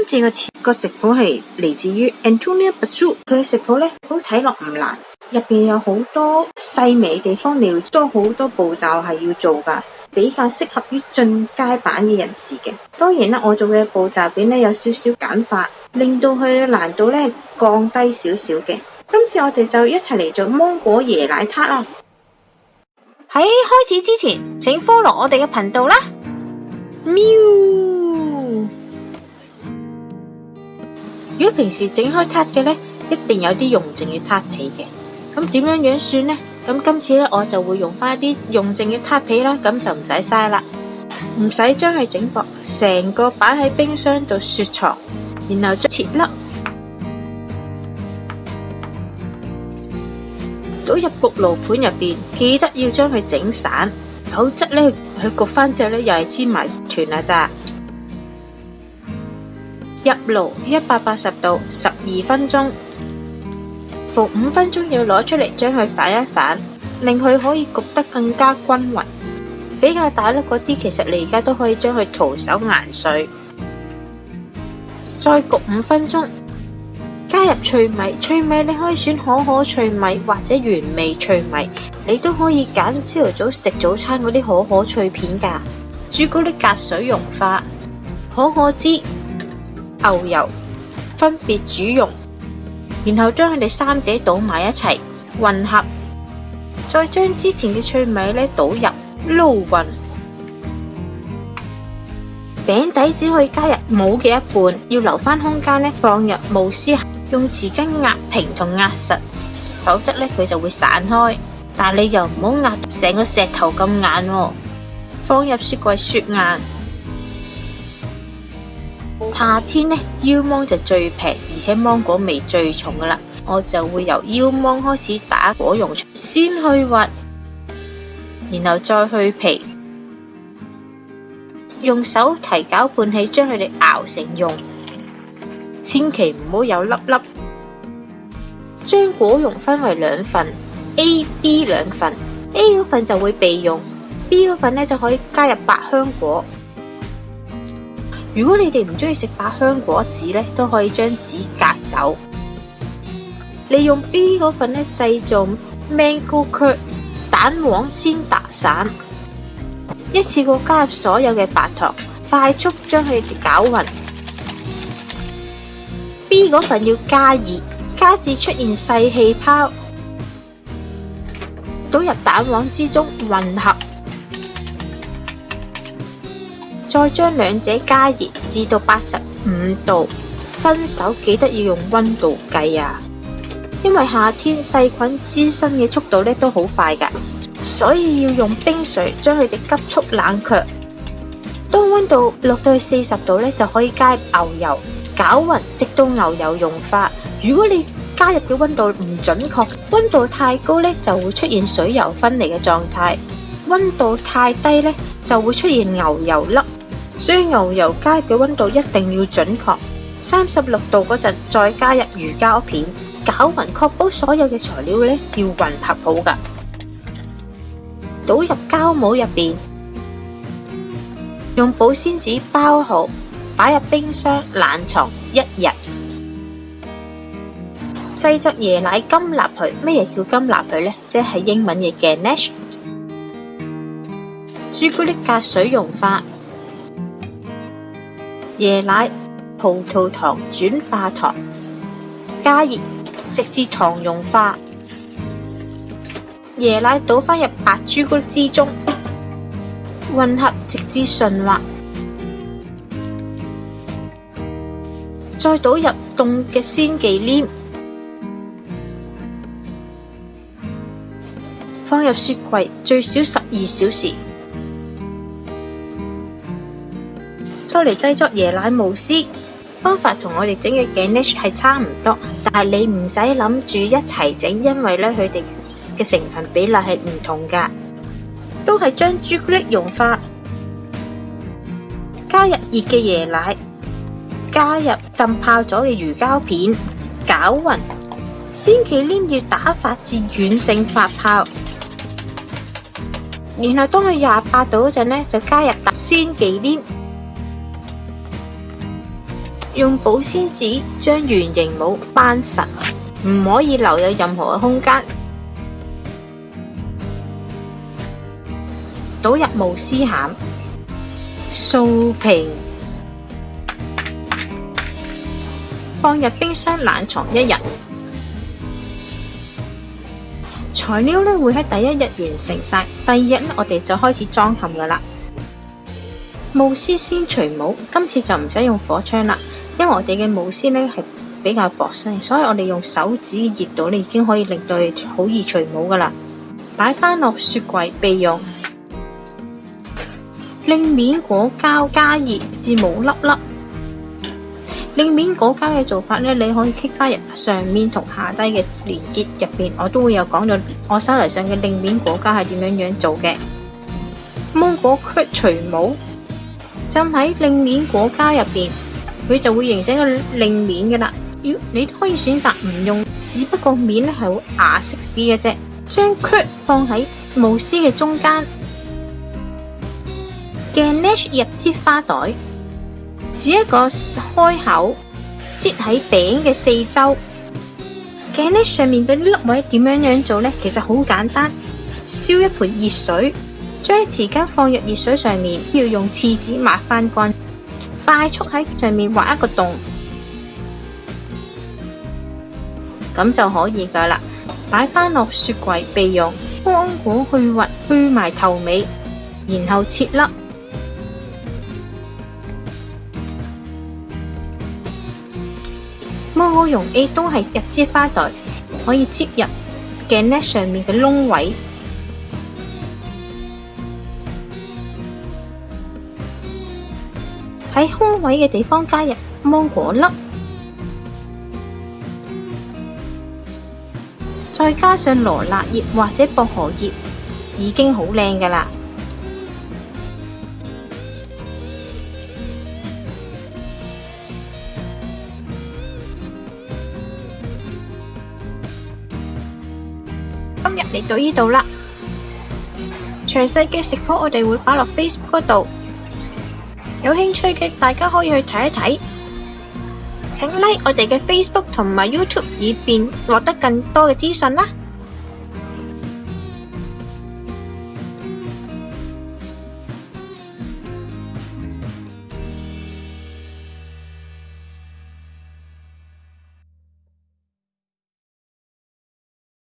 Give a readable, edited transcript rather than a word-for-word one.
次個食譜係嚟自於 Antonia Basu， 佢嘅食譜呢好睇落唔難，入邊有好多細微地方，你要多好多步驟係要做噶，比較適合於進階版嘅人士嘅。當然啦，我做嘅步驟表呢有少少簡化，令到佢嘅難度呢降低少少嘅。今次我哋就一齊嚟做芒果椰奶撻啦。喺開始之前，請 follow 我哋嘅頻道啦。喵！如果平時整開撻嘅呢，一定有啲用剩嘅撻皮嘅。咁點樣算呢？咁今次呢，我就會用翻啲用剩嘅撻皮啦，咁就唔使嘥啦，唔使將佢整薄，成個擺喺冰箱度雪藏，然後將切粒倒入焗爐盤入邊，記得要將佢整散，否則呢，佢焗翻之後呢，又係煎埋團啦咋。入爐180度12分鐘，逢5分鐘要攞出嚟將佢反一反，令佢可以焗得更加均勻。比較大粒嗰啲，其實你而家都可以將佢徒手研碎。再焗5分鐘，加入脆米，脆米你可以選可可脆米或者原味脆米，你都可以揀朝頭早食早餐嗰啲可可脆片㗎。朱古力隔水溶化，可可脂、牛油分別煮溶，然後將佢哋三者倒埋一齊混合，再將之前嘅脆米呢倒入撈勻。餅底只可以加入冇嘅一半，要留翻空間呢放入慕斯，用匙羹壓平同壓實，否則呢佢就會散開。但你又唔好壓成個石頭咁硬喎，放入雪櫃雪硬。夏天呢，腰芒就最平，而且芒果味最重噶啦。我就會由腰芒開始打果蓉，先去核，然後再去皮，用手提攪拌器將佢哋熬成蓉，千祈唔好有粒粒。將果蓉分為兩份 A、B 兩份 ，A 嗰份就會備用 ，B 嗰份呢就可以加入百香果。如果你哋唔中意食百香果籽呢，都可以將籽隔走。利用 B 嗰份呢製造 Mango Curd， 蛋黃先打散，一次過加入所有嘅白糖，快速將佢哋攪勻。B 嗰份要加熱，加至出現細氣泡，倒入蛋黃之中混合。再將兩者加熱至到85度，新手記得要用溫度計啊！因為夏天細菌滋生嘅速度都好快㗎，所以要用冰水將佢哋急速冷卻。當溫度落到去40度就可以加入牛油，攪勻直到牛油融化。如果你加入嘅溫度唔準確，溫度太高就會出現水油分離嘅狀態；溫度太低就會出現牛油粒。所以牛油加入嘅溫度一定要準確，36度嗰陣再加入魚膠片，攪勻，確保所有嘅材料要混合好㗎。倒入膠模入邊，用保鮮紙包好，擺入冰箱冷藏1日。製作椰奶金納粹，咩嘢叫金納粹呢？即係英文嘅 ganache。朱古力隔水溶化。椰奶、葡萄糖轉化糖，加熱直至糖融化。椰奶倒返入白朱古力之中，混合直至順滑，再倒入凍嘅鮮忌廉，放入雪櫃最少12小時。再嚟製作椰奶慕斯，方法同我哋整嘅 ganache 係差唔多，但係你唔使諗住一齊整，因為佢哋嘅成分比例係唔同㗎。都係將朱古力融化，加入熱嘅椰奶，加入浸泡咗嘅魚膠片，攪勻。鮮忌廉要打發至軟性發泡，然後當佢28度嗰陣就加入鮮忌廉。用保鮮紙將圓形帽扳實，唔可以留有任何嘅空間。倒入慕斯餡，掃平，放入冰箱冷藏1日。材料咧會喺第一日完成晒，第二日咧我哋就開始裝嵌噶啦。慕斯先除帽，今次就唔使用火槍啦，因為我哋嘅慕斯咧係比較薄身，所以我哋用手指嘅熱度咧已經可以令到佢好易除帽噶啦。擺翻落雪櫃備用。令面果膠加熱至冇粒粒。令面果膠嘅做法咧，你可以剔翻入上面同下低嘅連結入邊，我都會有講到我手頭上嘅令面果膠係點樣做嘅。芒果殼除帽，浸喺令面果膠入邊，佢就會形成一個令面嘅啦。你都可以選擇唔用，只不過面咧係會牙色啲嘅啫。將殼放喺慕斯嘅中間。Ganache 入支花袋，指一個開口，擠喺餅嘅四周。Ganache 上面嗰啲粒位點樣做呢？其實好簡單，燒一盆熱水，將匙羹放入熱水上面，要用廁紙抹翻乾，快速喺上面畫一個洞，咁就可以噶啦。擺翻落雪櫃備用。芒果去核，去埋頭尾，然後切粒。芒果蓉亦都係入支花袋，可以擠入Ganache上面嘅窿位。喺空位嘅地方加入芒果粒，再加上羅勒葉或者薄荷葉，已經好靚㗎喇。今日嚟到呢度啦，詳細嘅食譜我哋會擺落 Facebook 嗰度，有興趣嘅大家可以去睇一睇。請 like 我哋嘅 Facebook 同埋 YouTube，以便獲得更多嘅資訊啦。